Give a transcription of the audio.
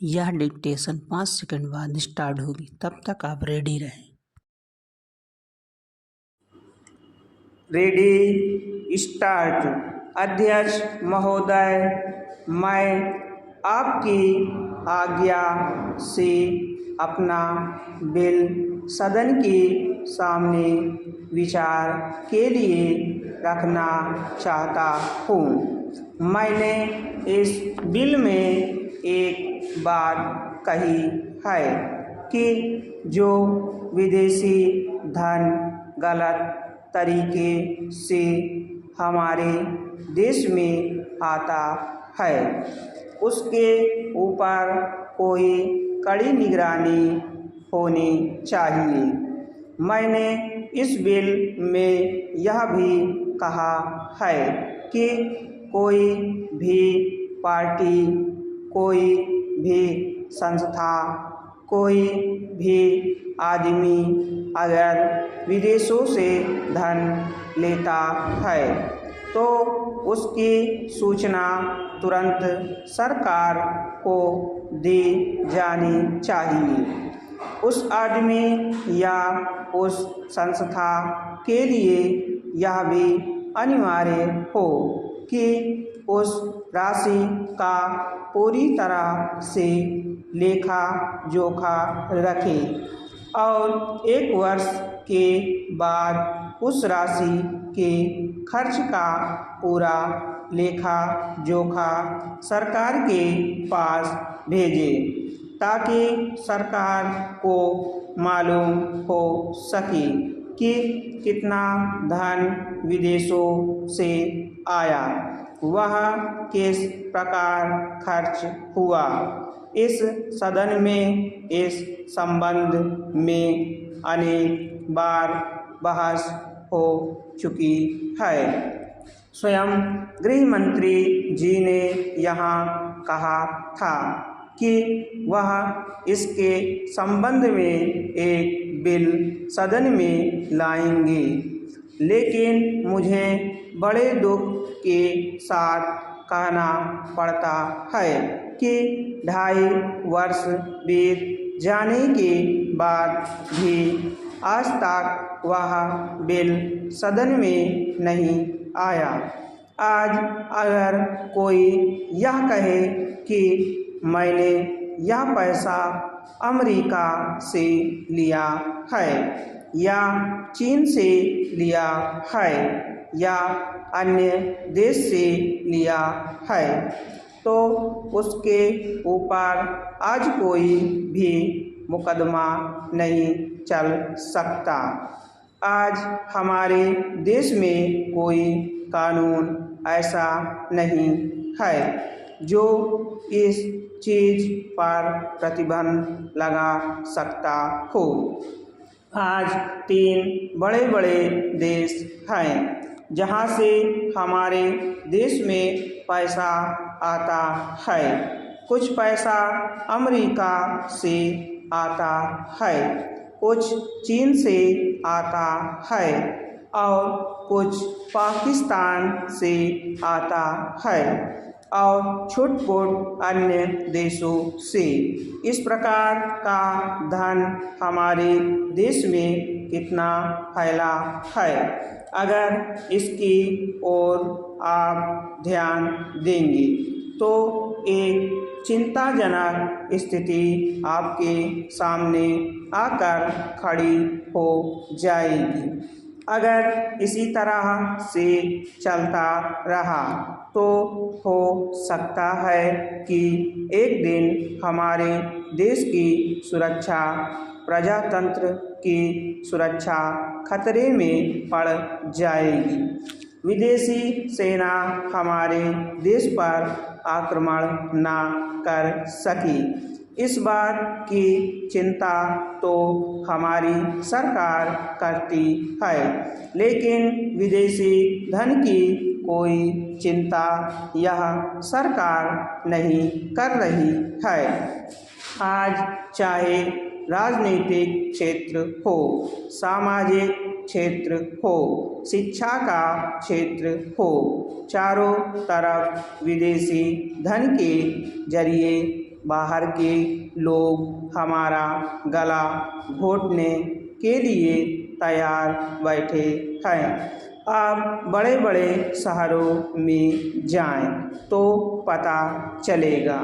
यह dictation 5 second बाद start होगी, तब तक आप रेडी रहें। Ready start. अध्यक्ष महोदय, मैं आपकी आज्ञा से अपना बिल सदन के सामने विचार के लिए रखना चाहता हूँ। मैंने इस बिल में एक बात कही है कि जो विदेशी धन गलत तरीके से हमारे देश में आता है उसके ऊपर कोई कड़ी निगरानी होनी चाहिए। मैंने इस बिल में यह भी कहा है कि कोई भी पार्टी, कोई भी संस्था, कोई भी आदमी अगर विदेशों से धन लेता है तो उसकी सूचना तुरंत सरकार को दी जानी चाहिए। उस आदमी या उस संस्था के लिए यह भी अनिवार्य हो कि उस राशि का पूरी तरह से लेखा जोखा रखे और 1 वर्ष के बाद उस राशि के खर्च का पूरा लेखा जोखा सरकार के पास भेजे ताकि सरकार को मालूम हो सके कि कितना धन विदेशों से आया, वह किस प्रकार खर्च हुआ। इस सदन में इस संबंध में अनेक बार बहस हो चुकी है। स्वयं गृह मंत्री जी ने यहाँ कहा था कि वह इसके संबंध में एक बिल सदन में लाएंगे, लेकिन मुझे बड़े दुख के साथ कहना पड़ता है कि 2.5 वर्ष बीत जाने के बाद भी आज तक वह बिल सदन में नहीं आया। आज अगर कोई यह कहे कि मैंने यह पैसा अमेरिका से लिया है या चीन से लिया है या अन्य देश से लिया है तो उसके ऊपर आज कोई भी मुकदमा नहीं चल सकता। आज हमारे देश में कोई कानून ऐसा नहीं है जो इस चीज़ पर प्रतिबंध लगा सकता हो। आज 3 बड़े बड़े देश हैं जहाँ से हमारे देश में पैसा आता है। कुछ पैसा अमेरिका से आता है, कुछ चीन से आता है और कुछ पाकिस्तान से आता है और छुटपुट अन्य देशों से। इस प्रकार का धन हमारे देश में कितना फैला है, अगर इसकी ओर आप ध्यान देंगे तो एक चिंताजनक स्थिति आपके सामने आकर खड़ी हो जाएगी। अगर इसी तरह से चलता रहा तो हो सकता है कि एक दिन हमारे देश की सुरक्षा, प्रजातंत्र की सुरक्षा खतरे में पड़ जाएगी। विदेशी सेना हमारे देश पर आक्रमण ना कर सकी, इस बात की चिंता तो हमारी सरकार करती है, लेकिन विदेशी धन की कोई चिंता यह सरकार नहीं कर रही है। आज चाहे राजनीतिक क्षेत्र हो, सामाजिक क्षेत्र हो, शिक्षा का क्षेत्र हो, चारों तरफ विदेशी धन के जरिए बाहर के लोग हमारा गला घोटने के लिए तैयार बैठे हैं। आप बड़े बड़े शहरों में जाएं तो पता चलेगा।